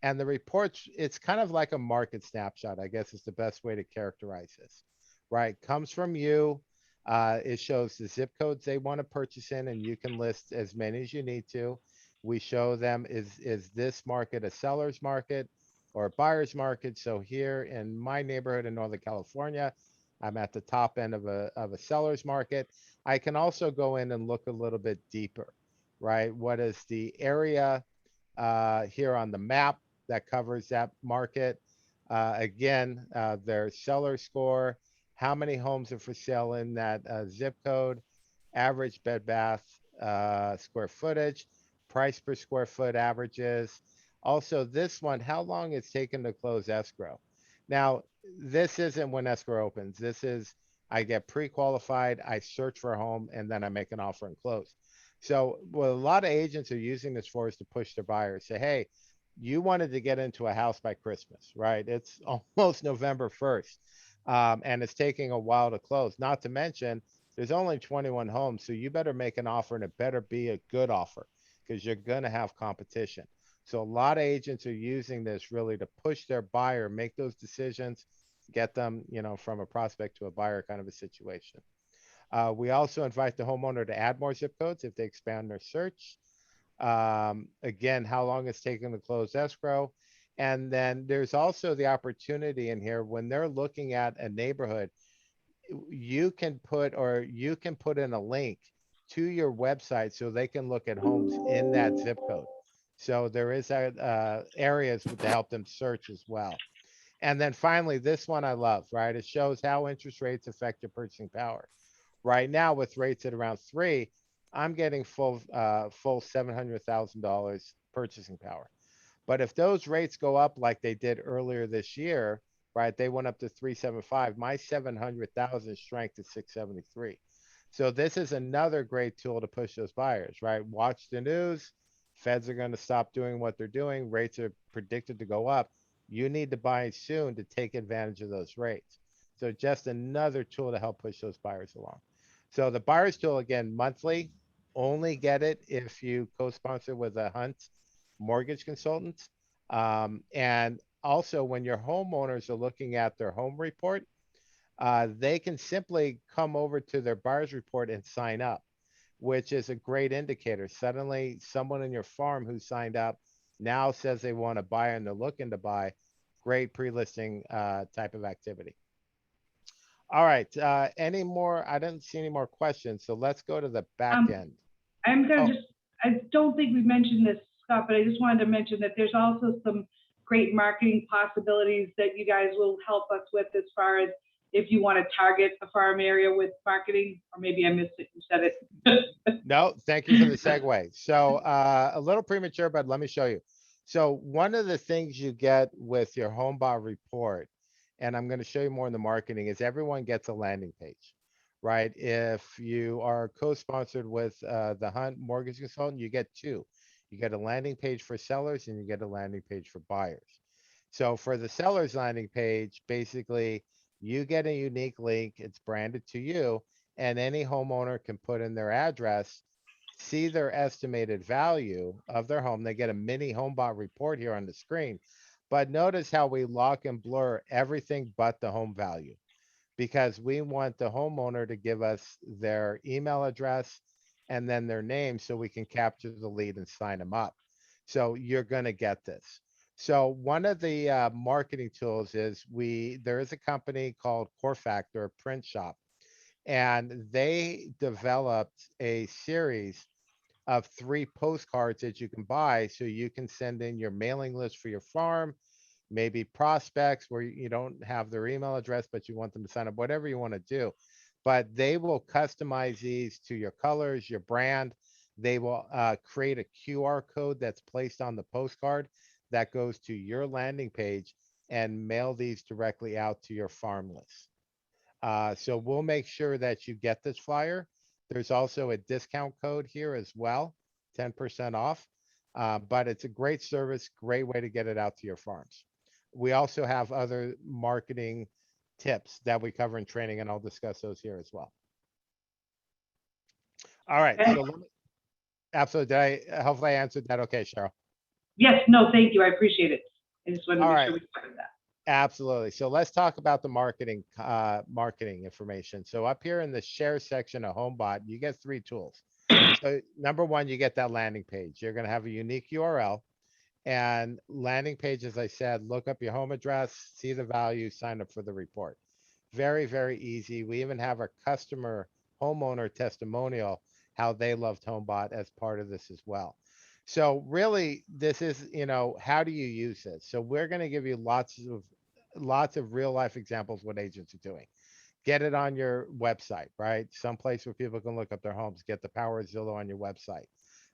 And the reports, it's kind of like a market snapshot, I guess is the best way to characterize this, right? Comes from you. It shows the zip codes they want to purchase in, and you can list as many as you need to. We show them, is this market a seller's market or a buyer's market? So here in my neighborhood in Northern California, I'm at the top end of a seller's market. I can also go in and look a little bit deeper, right? What is the area here on the map that covers that market? Again, their seller score, how many homes are for sale in that zip code, average bed bath square footage, price per square foot averages. Also this one, how long it's taken to close escrow. Now, this isn't when escrow opens. This is, I get pre-qualified, I search for a home, and then I make an offer and close. So what a lot of agents are using this for is to push their buyers. Say, hey, you wanted to get into a house by Christmas, right? It's almost November 1st, and it's taking a while to close. Not to mention, there's only 21 homes, so you better make an offer, and it better be a good offer because you're going to have competition. So a lot of agents are using this really to push their buyer, make those decisions, get them, from a prospect to a buyer kind of a situation. We also invite the homeowner to add more zip codes if they expand their search. Again, how long it's taken to close escrow. And then there's also the opportunity in here when they're looking at a neighborhood, you can put in a link to your website so they can look at homes in that zip code. So there is areas to help them search as well. And then finally, this one I love, right? It shows how interest rates affect your purchasing power. Right now, with rates at around 3, I'm getting full $700,000 purchasing power. But if those rates go up like they did earlier this year, right, they went up to 375, my 700,000 shrank to 673. So this is another great tool to push those buyers, right? Watch the news. Feds are going to stop doing what they're doing. Rates are predicted to go up. You need to buy soon to take advantage of those rates. So just another tool to help push those buyers along. So the buyers tool, again, monthly, only get it if you co-sponsor with a Hunt mortgage consultant. And also when your homeowners are looking at their home report, they can simply come over to their buyer's report and sign up, which is a great indicator. Suddenly, someone in your farm who signed up now says they want to buy and they're looking to buy. Great pre-listing type of activity. All right. Any more? I didn't see any more questions. So let's go to the back end. I'm Oh. gonna I don't think we mentioned this, Scott, but I just wanted to mention that there's also some great marketing possibilities that you guys will help us with as far as if you want to target a farm area with marketing, or maybe I missed it, you said it. No, thank you for the segue. So a little premature, but let me show you. So one of the things you get with your Homebot report, and I'm going to show you more in the marketing, is everyone gets a landing page, right? If you are co-sponsored with the Hunt Mortgage Consultant, you get 2. You get a landing page for sellers and you get a landing page for buyers. So for the seller's landing page, basically you get a unique link. It's branded to you, and any homeowner can put in their address, see their estimated value of their home. They get a mini Homebot report here on the screen. But notice how we lock and blur everything but the home value, because we want the homeowner to give us their email address and then their name so we can capture the lead and sign them up. So you're going to get this. So one of the marketing tools is there is a company called Core Factor, a print shop, and they developed a series of 3 postcards that you can buy so you can send in your mailing list for your farm, maybe prospects where you don't have their email address, but you want them to sign up, whatever you want to do. But they will customize these to your colors, your brand. They will create a QR code that's placed on the postcard that goes to your landing page and mail these directly out to your farm list. So we'll make sure that you get this flyer. There's also a discount code here as well, 10% off. But it's a great service, great way to get it out to your farms. We also have other marketing tips that we cover in training, and I'll discuss those here as well. All right. So let me, absolutely. Hopefully I answered that okay, Cheryl? Yes, no, thank you, I appreciate it. I just wanted to All make right. sure we covered that. Absolutely. So let's talk about the marketing information. So up here in the share section of Homebot, you get 3 tools. So number 1, you get that landing page. You're going to have a unique URL, and landing page, as I said, look up your home address, see the value, sign up for the report. Very, very easy. We even have a customer homeowner testimonial, how they loved Homebot as part of this as well. So really, this is, how do you use this? So we're going to give you lots of real life examples what agents are doing. Get it on your website, right? Someplace where people can look up their homes. Get the power of Zillow on your website.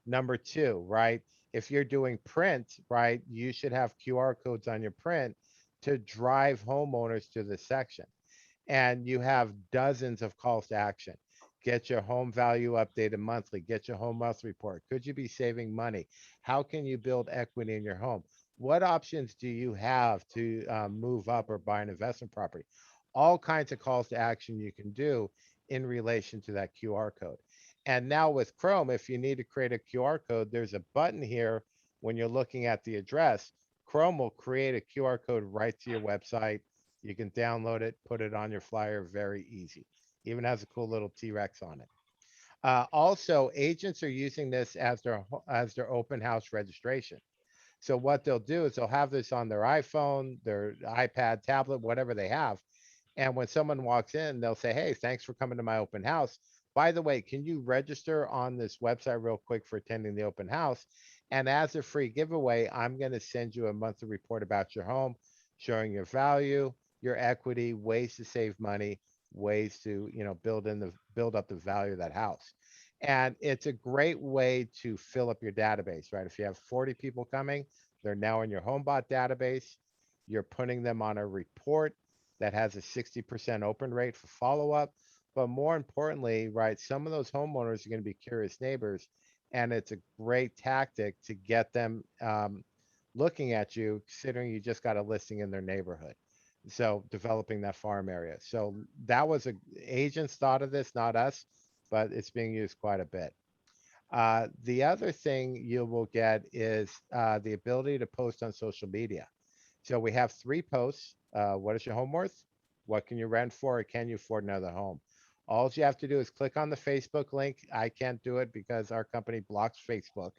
Number 2, right? If you're doing print, right, you should have QR codes on your print to drive homeowners to the section. And you have dozens of calls to action. Get your home value updated monthly. Get your home wealth report. Could you be saving money? How can you build equity in your home? What options do you have to move up or buy an investment property? All kinds of calls to action you can do in relation to that QR code. And now with Chrome, if you need to create a QR code, there's a button here when you're looking at the address. Chrome will create a QR code right to your website. You can download it, put it on your flyer, very easy. Even has a cool little T-Rex on it. Also, agents are using this as their open house registration. So what they'll do is they'll have this on their iPhone, their iPad, tablet, whatever they have. And when someone walks in, they'll say, hey, thanks for coming to my open house. By the way, can you register on this website real quick for attending the open house? And as a free giveaway, I'm going to send you a monthly report about your home, showing your value, your equity, ways to save money, ways to, build up the value of that house. And it's a great way to fill up your database, right? If you have 40 people coming, they're now in your Homebot database. You're putting them on a report that has a 60% open rate for follow-up. But more importantly, right, some of those homeowners are going to be curious neighbors, and it's a great tactic to get them looking at you, considering you just got a listing in their neighborhood. So developing that farm area. So that was agents thought of this, not us, but it's being used quite a bit. The other thing you will get is the ability to post on social media. So we have 3 posts. What is your home worth? What can you rent for? Or can you afford another home? All you have to do is click on the Facebook link. I can't do it because our company blocks Facebook.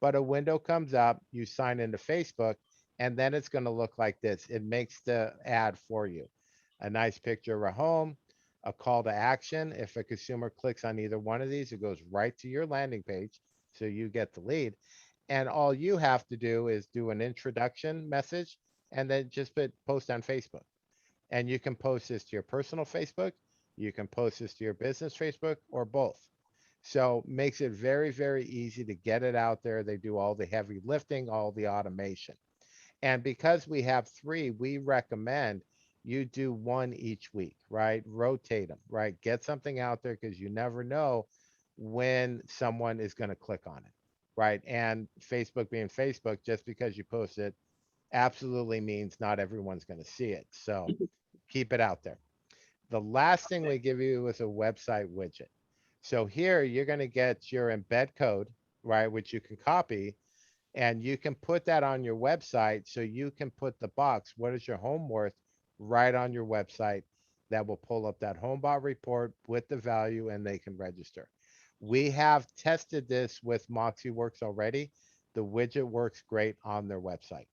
But a window comes up, you sign into Facebook, and then it's going to look like this. It makes the ad for you. A nice picture of a home, a call to action. If a consumer clicks on either one of these, it goes right to your landing page. So you get the lead. And all you have to do is do an introduction message and then just post on Facebook. And you can post this to your personal Facebook. You can post this to your business Facebook, or both. So makes it very, very easy to get it out there. They do all the heavy lifting, all the automation. And because we have 3, we recommend you do 1 each week, right? Rotate them, right? Get something out there, because you never know when someone is going to click on it, right? And Facebook being Facebook, just because you post it absolutely means not everyone's going to see it. So keep it out there. The last thing we give you is a website widget. So here you're going to get your embed code, right, which you can copy, and you can put that on your website. So you can put the box, what is your home worth, right on your website. That will pull up that HomeBot report with the value, and they can register. We have tested this with MoxieWorks already. The widget works great on their website.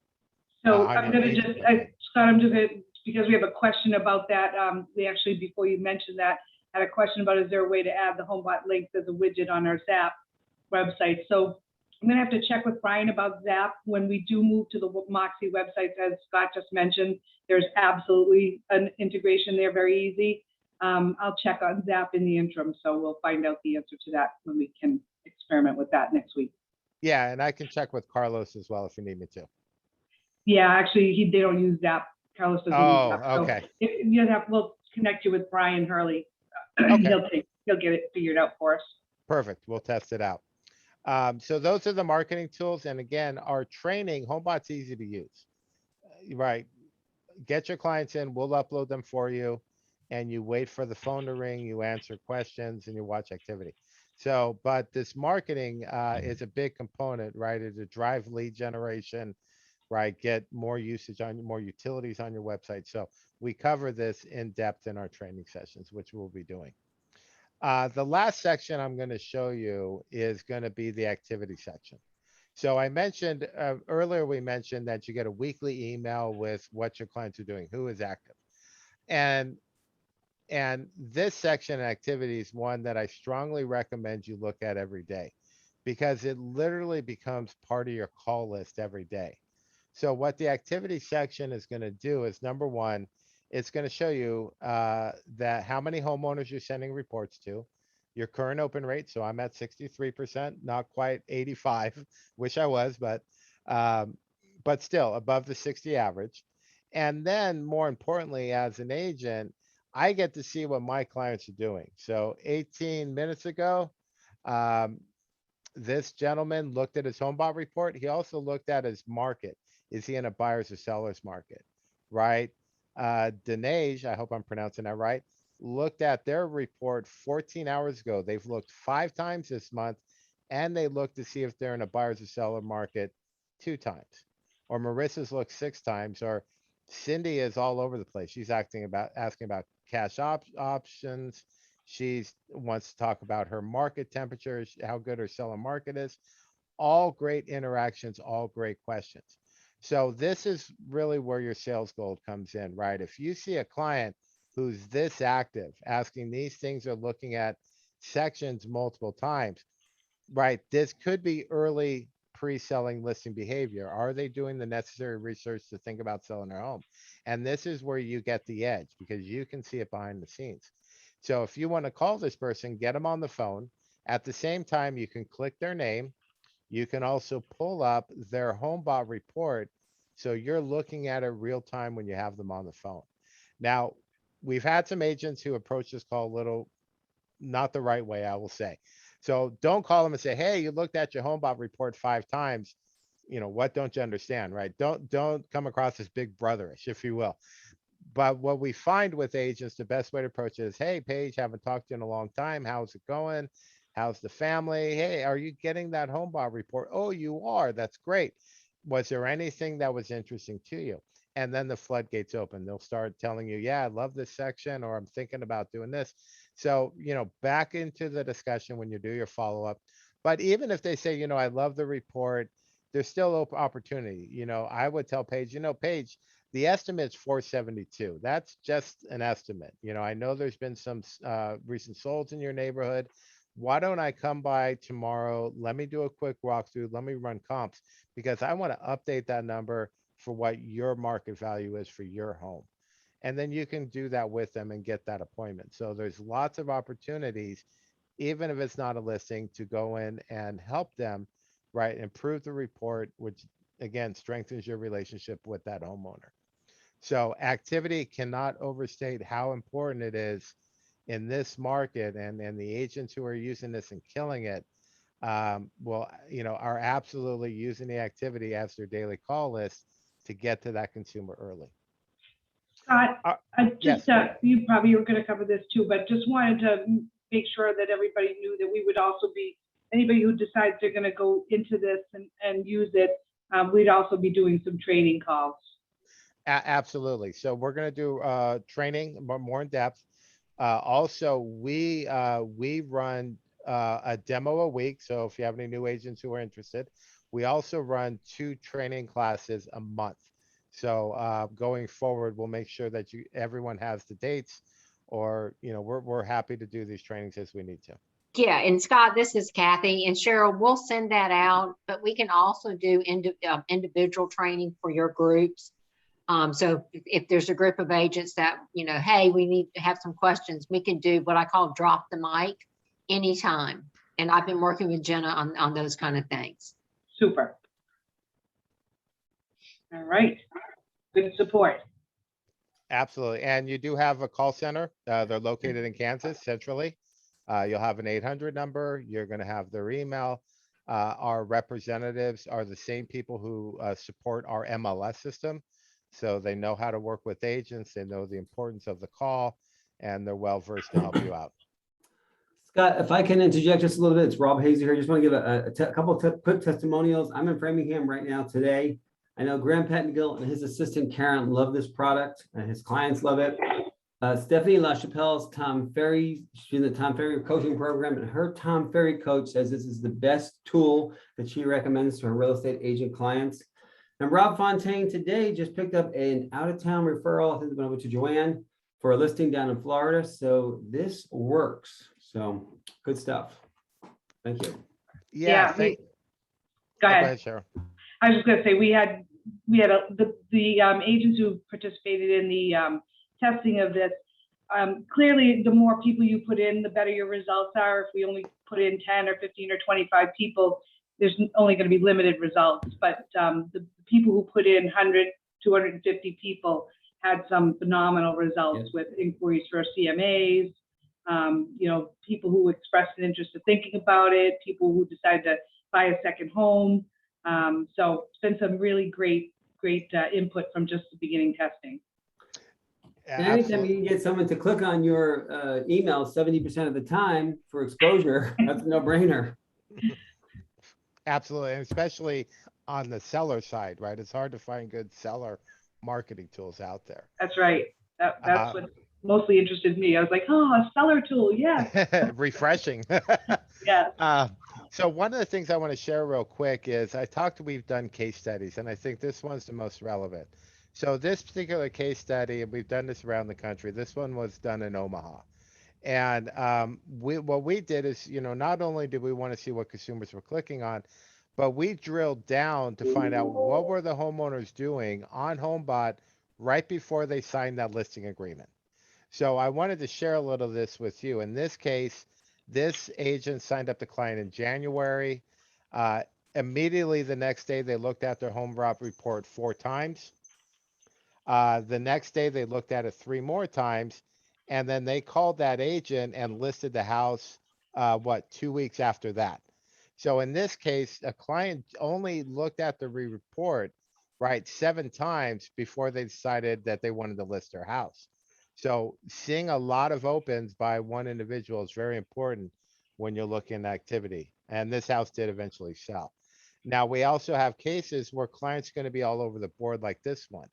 So on I'm your gonna agent just, website. Scott, I'm just gonna, because we have a question about that, we actually, before you mentioned that, had a question about, is there a way to add the HomeBot links as a widget on our Zap website? So I'm gonna have to check with Brian about Zap. When we do move to the Moxie websites, as Scott just mentioned, there's absolutely an integration there, very easy. I'll check on Zap in the interim, so we'll find out the answer to that when we can experiment with that next week. Yeah, and I can check with Carlos as well if you need me to. Yeah, actually, they don't use Zap. Carlos doesn't use Zap. Oh, okay. So we'll connect you with Brian Hurley. Okay. He'll get it figured out for us. Perfect. We'll test it out. So those are the marketing tools. And again, our training, HomeBot's easy to use, right? Get your clients in, we'll upload them for you, and you wait for the phone to ring, you answer questions, and you watch activity. So, but this marketing is a big component, right? To drive lead generation, right? Get more usage on more utilities on your website. So we cover this in depth in our training sessions, which we'll be doing. The last section I'm going to show you is going to be the activity section. So I mentioned earlier, we mentioned that you get a weekly email with what your clients are doing, who is active. And this section of activity is one that I strongly recommend you look at every day, because it literally becomes part of your call list every day. So what the activity section is going to do is, number one, it's going to show you that how many homeowners you're sending reports to, your current open rate. So I'm at 63%, not quite 85, wish I was, but still above the 60 average. And then more importantly, as an agent, I get to see what my clients are doing. So 18 minutes ago, this gentleman looked at his HomeBot report. He also looked at his market. Is he in a buyer's or seller's market, right? Dinesh, I hope I'm pronouncing that right, looked at their report 14 hours ago. They've looked 5 times this month, and they looked to see if they're in a buyer's or seller market 2 times. Or Marissa's looked 6 times, or Cindy is all over the place. She's asking about cash options. She wants to talk about her market temperatures, how good her seller market is. All great interactions, all great questions. So this is really where your sales gold comes in, right? If you see a client who's this active, asking these things or looking at sections multiple times, right? This could be early pre-selling listing behavior? Are they doing the necessary research to think about selling their home? And this is where you get the edge because you can see it behind the scenes. So if you want to call this person, get them on the phone. At the same time, you can click their name. You can also pull up their Homebot report. So you're looking at it real time when you have them on the phone. Now, we've had some agents who approach this call a little not the right way, I will say. So don't call them and say, hey, you looked at your Homebot report 5 times. What don't you understand, right? Don't come across as big brotherish, if you will. But what we find with agents, the best way to approach it is, hey, Paige, haven't talked to you in a long time. How's it going? How's the family? Hey, are you getting that Homebot report? Oh, you are. That's great. Was there anything that was interesting to you? And then the floodgates open. They'll start telling you, yeah, I love this section, or I'm thinking about doing this. So, back into the discussion when you do your follow-up. But even if they say, I love the report, there's still opportunity. I would tell Paige, Paige, the estimate's 472. That's just an estimate. I know there's been some recent solds in your neighborhood. Why don't I come by tomorrow? Let me do a quick walkthrough. Let me run comps because I want to update that number for what your market value is for your home. And then you can do that with them and get that appointment. So there's lots of opportunities, even if it's not a listing, to go in and help them, right? Improve the report, which again strengthens your relationship with that homeowner. So activity cannot overstate how important it is in this market, and the agents who are using this and killing it are absolutely using the activity as their daily call list to get to that consumer early. Scott, I just, yes. you probably were going to cover this too, but just wanted to make sure that everybody knew that we would also be, anybody who decides they're going to go into this and use it, we'd also be doing some training calls. Absolutely. So we're going to do training more in depth. Also, we run a demo a week. So if you have any new agents who are interested, we also run 2 training classes a month. So going forward, we'll make sure that everyone has the dates, or we're happy to do these trainings as we need to. Yeah, and Scott, this is Kathy, and Cheryl, we'll send that out, but we can also do individual training for your groups. So if there's a group of agents that, hey, we need to have some questions, we can do what I call drop the mic anytime. And I've been working with Jenna on those kind of things. Super. All right. Good support. Absolutely. And you do have a call center. They're located in Kansas centrally. You'll have an 800 number. You're going to have their email. Our representatives are the same people who support our MLS system. So they know how to work with agents. They know the importance of the call, and they're well versed to help you out. Scott, if I can interject just a little bit, it's Rob Hazy here. Just want to give a couple of quick testimonials. I'm in Framingham right now today. I know Graham Pettengill and his assistant Karen love this product, and his clients love it. Stephanie LaChapelle's Tom Ferry, she's in the Tom Ferry coaching program, and her Tom Ferry coach says this is the best tool that she recommends to her real estate agent clients. And Rob Fontaine today just picked up an out-of-town referral. I think it went over to Joanne for a listing down in Florida. So this works. So good stuff. Thank you. Yeah. Go Go ahead. ahead, Cheryl. I was just going to say, we had the agents who participated in the testing of this. Clearly, the more people you put in, the better your results are. If we only put in 10 or 15 or 25 people, there's only going to be limited results. But the people who put in 100, 250 people had some phenomenal results with inquiries for CMAs, people who expressed an interest in thinking about it, people who decided to buy a second home. So it's been some really great input from just the beginning testing. And anytime you can get someone to click on your email 70% of the time for exposure, that's a no-brainer. Absolutely, and especially on the seller side, right? It's hard to find good seller marketing tools out there. That's right. That's what mostly interested me. I was like, oh, a seller tool, yeah. Refreshing. Yeah. So one of the things I want to share real quick is we've done case studies, and I think this one's the most relevant. So this particular case study, and we've done this around the country, this one was done in Omaha. And what we did is, not only did we want to see what consumers were clicking on, but we drilled down to find out what were the homeowners doing on Homebot right before they signed that listing agreement. So I wanted to share a little of this with you. In this case, this agent signed up the client in January. Uh, Immediately the next day, they looked at their Homebot report 4 times. The next day, they looked at it 3 more times, and then they called that agent and listed the house, 2 weeks after that. So in this case, a client only looked at the report, right, 7 times before they decided that they wanted to list their house. So seeing a lot of opens by one individual is very important when you're looking at activity. And this house did eventually sell. Now, we also have cases where clients are going to be all over the board like this one.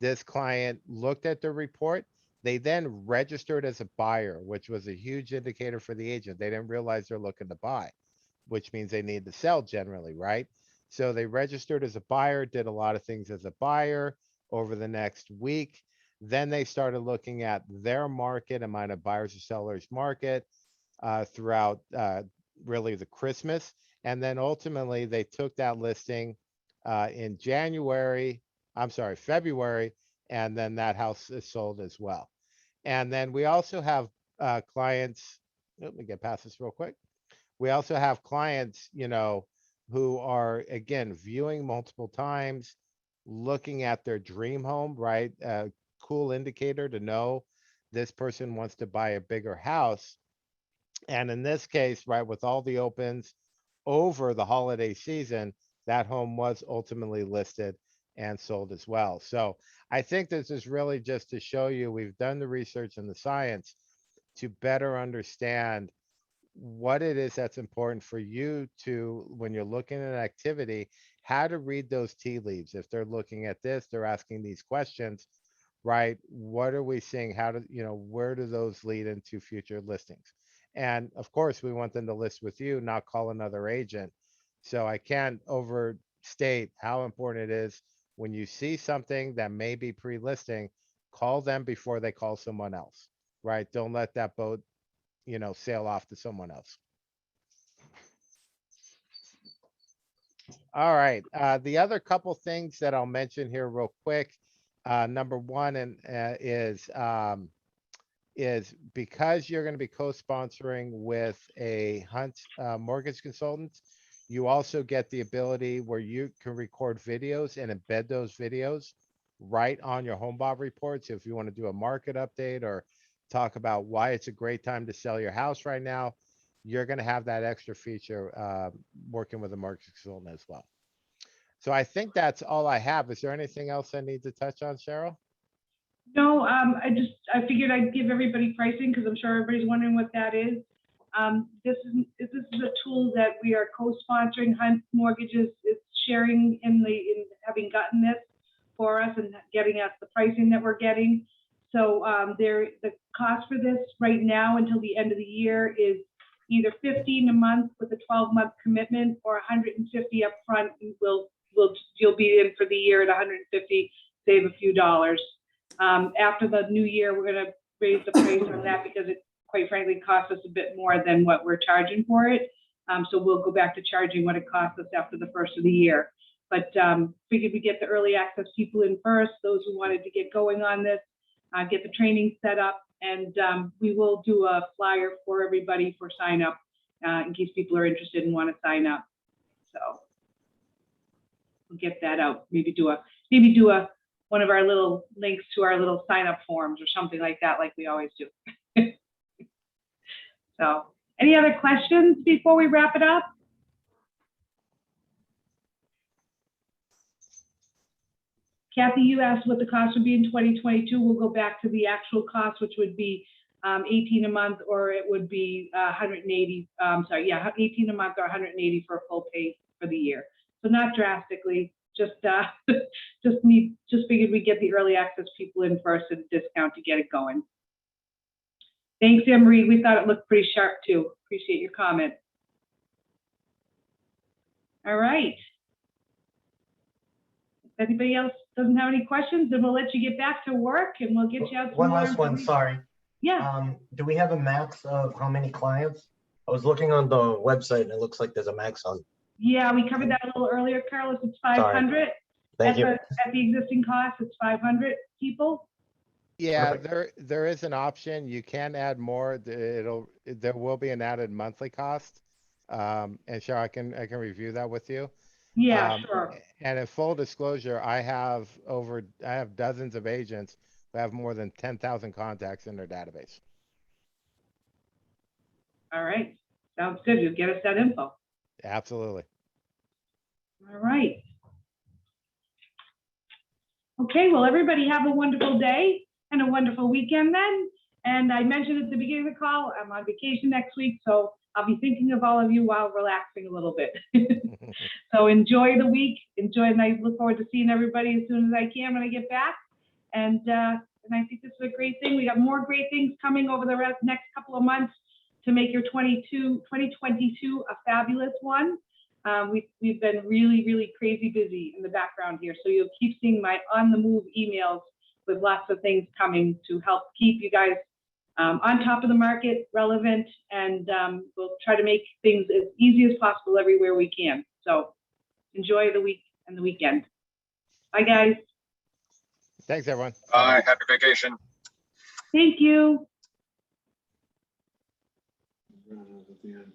This client looked at the report. They then registered as a buyer, which was a huge indicator for the agent. They didn't realize they're looking to buy, which means they need to sell generally, right? So they registered as a buyer, did a lot of things as a buyer over the next week. Then they started looking at their market, amount of buyers or sellers market throughout really the Christmas. And then ultimately they took that listing in February, and then that house is sold as well. And then we also have clients, let me get past this real quick. We also have clients, who are, again, viewing multiple times, looking at their dream home, right? A cool indicator to know this person wants to buy a bigger house. And in this case, right, with all the opens over the holiday season, that home was ultimately listed and sold as well. So I think this is really just to show you we've done the research and the science to better understand what it is that's important for you to, when you're looking at activity, how to read those tea leaves. If they're looking at this, they're asking these questions, right? What are we seeing? How do, where do those lead into future listings? And of course, we want them to list with you, not call another agent. So I can't overstate how important it is when you see something that may be pre-listing, call them before they call someone else, right? Don't let that boat, sail off to someone else. All right. The other couple things that I'll mention here real quick. Number one is because you're going to be co-sponsoring with a Hunt mortgage consultant, you also get the ability where you can record videos and embed those videos right on your Homebot report. So if you want to do a market update or talk about why it's a great time to sell your house right now, you're going to have that extra feature working with a mortgage consultant as well. So I think that's all I have. Is there anything else I need to touch on, Cheryl? No, I figured I'd give everybody pricing because I'm sure everybody's wondering what that is. This is a tool that we are co-sponsoring. Hunt Mortgages is sharing in having gotten this for us and getting us the pricing that we're getting. So the cost for this right now until the end of the year is either $15 a month with a 12-month commitment or $150 up front. You'll be in for the year at $150, save a few dollars. After the new year, we're going to raise the price on that because it, quite frankly, costs us a bit more than what we're charging for it. So we'll go back to charging what it costs us after the first of the year. But figured we get the early access people in first, those who wanted to get going on this, get the training set up, and we will do a flyer for everybody for sign up in case people are interested and want to sign up. So we'll get that out. Maybe do one of our little links to our little sign up forms or something like that, like we always do. So, any other questions before we wrap it up? Kathy, you asked what the cost would be in 2022. We'll go back to the actual cost, which would be $18 a month, or it would be 180. 18 a month or 180 for a full pay for the year. So not drastically. Just figured we'd get the early access people in first at a discount to get it going. Thanks, Emery. We thought it looked pretty sharp too. Appreciate your comment. All right. If anybody else doesn't have any questions, then we'll let you get back to work and we'll get you out. One last one, sorry. Yeah. Do we have a max of how many clients? I was looking on the website and it looks like there's a max on Yeah, we covered that a little earlier, Carlos. It's 500. Thank you. At the existing cost, it's 500 people. Yeah, Perfect. there is an option. You can add more. There will be an added monthly cost. And sure, I can review that with you. Yeah, sure. And in full disclosure, I have dozens of agents who have more than 10,000 contacts in their database. All right. Sounds good. You'll get us that info. Absolutely. All right. Okay, well, everybody have a wonderful day and a wonderful weekend then. And I mentioned at the beginning of the call, I'm on vacation next week, so I'll be thinking of all of you while relaxing a little bit. So enjoy the week, and I look forward to seeing everybody as soon as I can when I get back. And I think this is a great thing. We got more great things coming over the next couple of months to make your 2022 a fabulous one. We've been really, really crazy busy in the background here. So you'll keep seeing my on the move emails with lots of things coming to help keep you guys on top of the market, relevant, and we'll try to make things as easy as possible everywhere we can. So enjoy the week and the weekend. Bye, guys. Thanks, everyone. Bye. Happy vacation. Thank you. At the end.